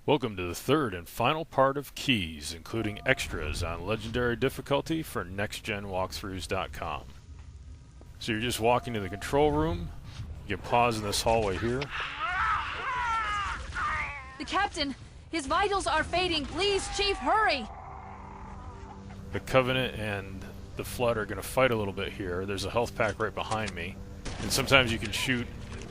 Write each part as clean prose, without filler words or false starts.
Welcome to the third and final part of Keys, including extras on Legendary difficulty for NextGenWalkthroughs.com. So you're just walking to the control room. You can pause in this hallway here. The captain! His vitals are fading! Please, Chief, hurry! The Covenant and the Flood are going to fight a little bit here. There's a health pack right behind me. And sometimes you can shoot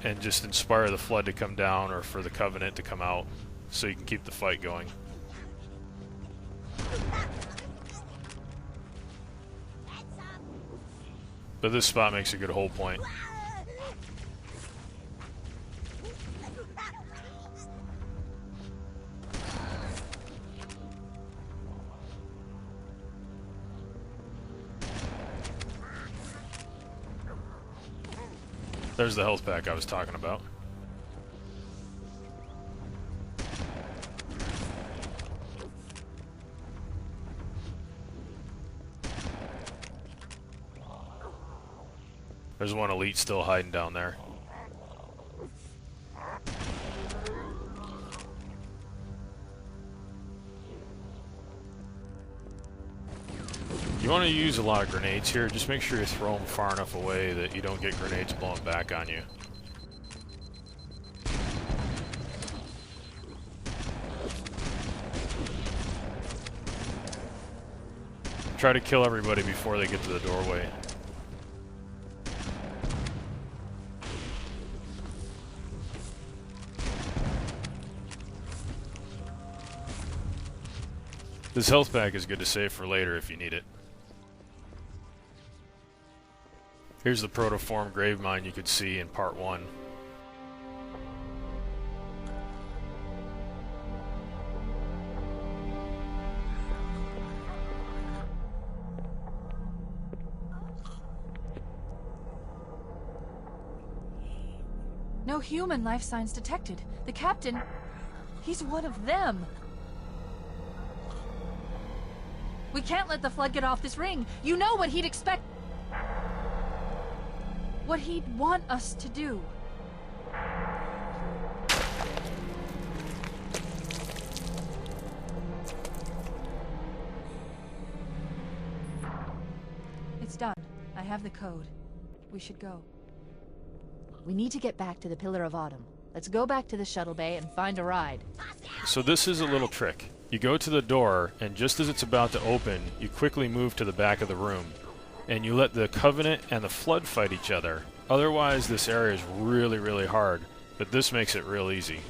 and just inspire the Flood to come down or for the Covenant to come out, so you can keep the fight going. But this spot makes a good hold point. There's the health pack I was talking about. There's one elite still hiding down there. You want to use a lot of grenades here. Just make sure you throw them far enough away that you don't get grenades blowing back on you. Try to kill everybody before they get to the doorway. This health pack is good to save for later if you need it. Here's the protoform grave mine you could see in part 1. No human life signs detected. The captain, he's one of them. We can't let the Flood get off this ring. You know what he'd expect. What he'd want us to do. It's done. I have the code. We should go. We need to get back to the Pillar of Autumn. Let's go back to the shuttle bay and find a ride. So this is a little trick. You go to the door, and just as it's about to open, you quickly move to the back of the room. And you let the Covenant and the Flood fight each other. Otherwise, this area is really, really hard. But this makes it real easy.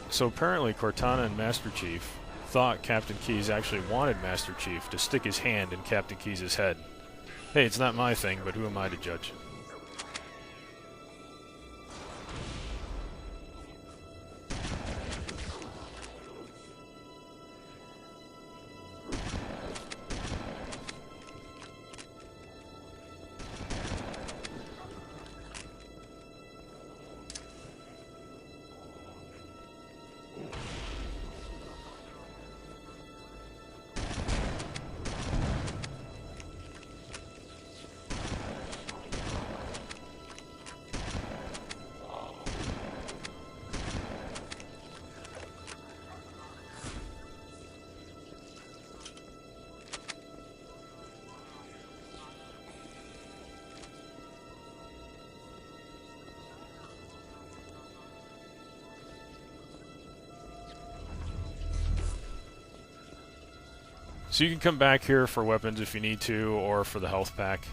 So apparently, Cortana and Master Chief thought Captain Keyes actually wanted Master Chief to stick his hand in Captain Keyes' head. Hey, it's not my thing, but who am I to judge? So you can come back here for weapons if you need to, or for the health pack.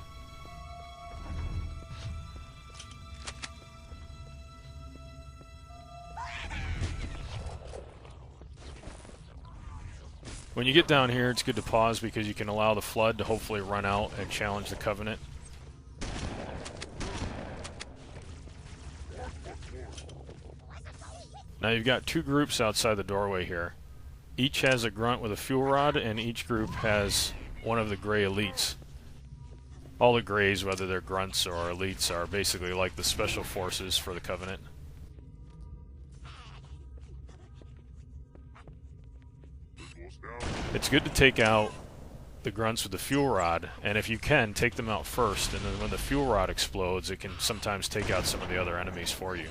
When you get down here, it's good to pause because you can allow the Flood to hopefully run out and challenge the Covenant. Now you've got two groups outside the doorway here. Each has a grunt with a fuel rod, and each group has one of the gray elites. All the grays, whether they're grunts or elites, are basically like the special forces for the Covenant. It's good to take out the grunts with the fuel rod, and if you can, take them out first, and then when the fuel rod explodes, it can sometimes take out some of the other enemies for you.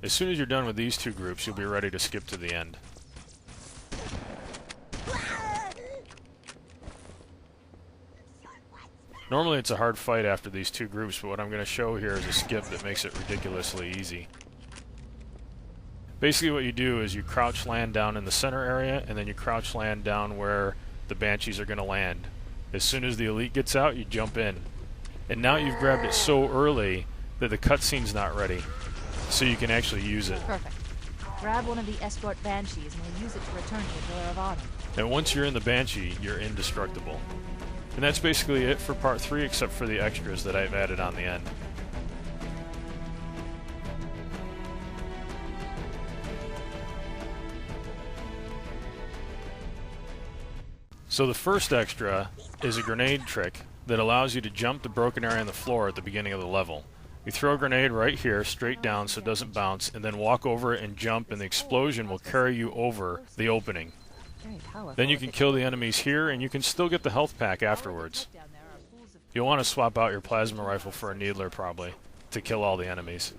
As soon as you're done with these two groups, you'll be ready to skip to the end. Normally it's a hard fight after these two groups, but what I'm going to show here is a skip that makes it ridiculously easy. Basically what you do is you crouch land down in the center area, and then you crouch land down where the Banshees are going to land. As soon as the elite gets out, you jump in. And now you've grabbed it so early that the cutscene's not ready, so you can actually use it. Perfect. Grab one of the escort Banshees and we'll use it to return to the Pillar of Autumn. And once you're in the Banshee, you're indestructible. And that's basically it for part 3, except for the extras that I've added on the end. So the first extra is a grenade trick that allows you to jump the broken area on the floor at the beginning of the level. You throw a grenade right here, straight down so it doesn't bounce, and then walk over it and jump, and the explosion will carry you over the opening. Then you can kill the enemies here, and you can still get the health pack afterwards. You'll want to swap out your plasma rifle for a needler, probably, to kill all the enemies.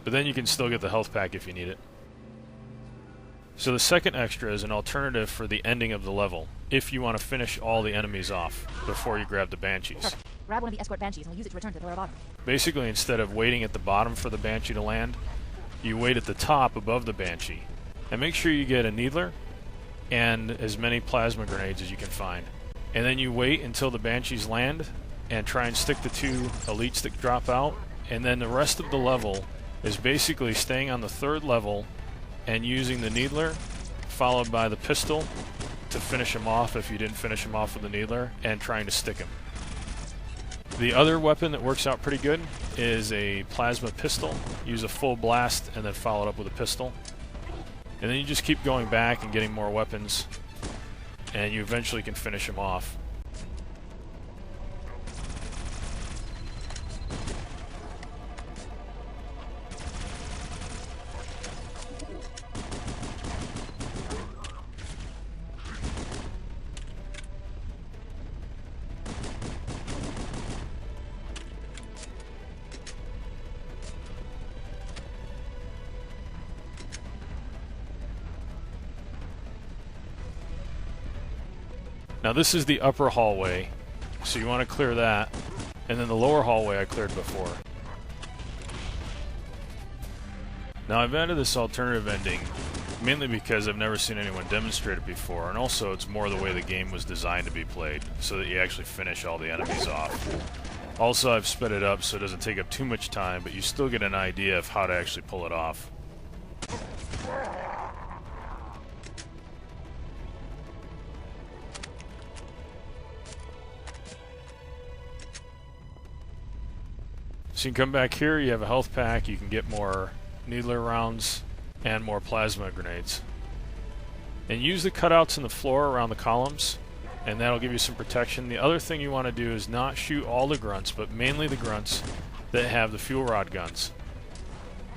But then you can still get the health pack if you need it. So the second extra is an alternative for the ending of the level, if you want to finish all the enemies off before you grab the Banshees. Perfect. Grab one of the escort Banshees and we'll use it to return to the Pillar of Autumn. Basically, instead of waiting at the bottom for the Banshee to land, you wait at the top above the Banshee. And make sure you get a needler and as many plasma grenades as you can find. And then you wait until the Banshees land and try and stick the 2 elites that drop out. And then the rest of the level is basically staying on the 3rd level and using the needler, followed by the pistol to finish him off if you didn't finish him off with the needler, and trying to stick him. The other weapon that works out pretty good is a plasma pistol. Use a full blast and then follow it up with a pistol. And then you just keep going back and getting more weapons, and you eventually can finish him off. Now this is the upper hallway, so you want to clear that, and then the lower hallway I cleared before. Now I've added this alternative ending mainly because I've never seen anyone demonstrate it before, and also it's more the way the game was designed to be played, so that you actually finish all the enemies off. Also, I've sped it up so it doesn't take up too much time, but you still get an idea of how to actually pull it off. So you can come back here, you have a health pack, you can get more needler rounds and more plasma grenades. And use the cutouts in the floor around the columns, and that'll give you some protection. The other thing you want to do is not shoot all the grunts, but mainly the grunts that have the fuel rod guns.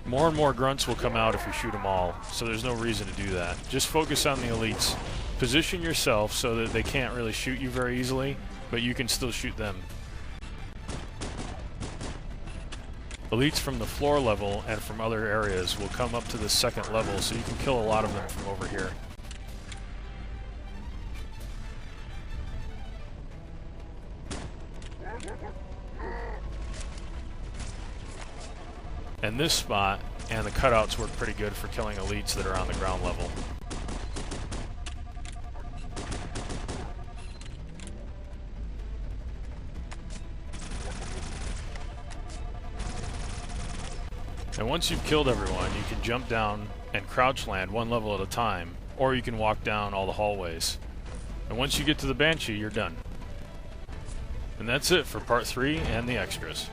More and more grunts will come out if you shoot them all, so there's no reason to do that. Just focus on the elites. Position yourself so that they can't really shoot you very easily, but you can still shoot them. Elites from the floor level and from other areas will come up to the 2nd level, so you can kill a lot of them from over here. And this spot and the cutouts work pretty good for killing elites that are on the ground level. And once you've killed everyone, you can jump down and crouch land one level at a time, or you can walk down all the hallways. And once you get to the Banshee, you're done. And that's it for part 3 and the extras.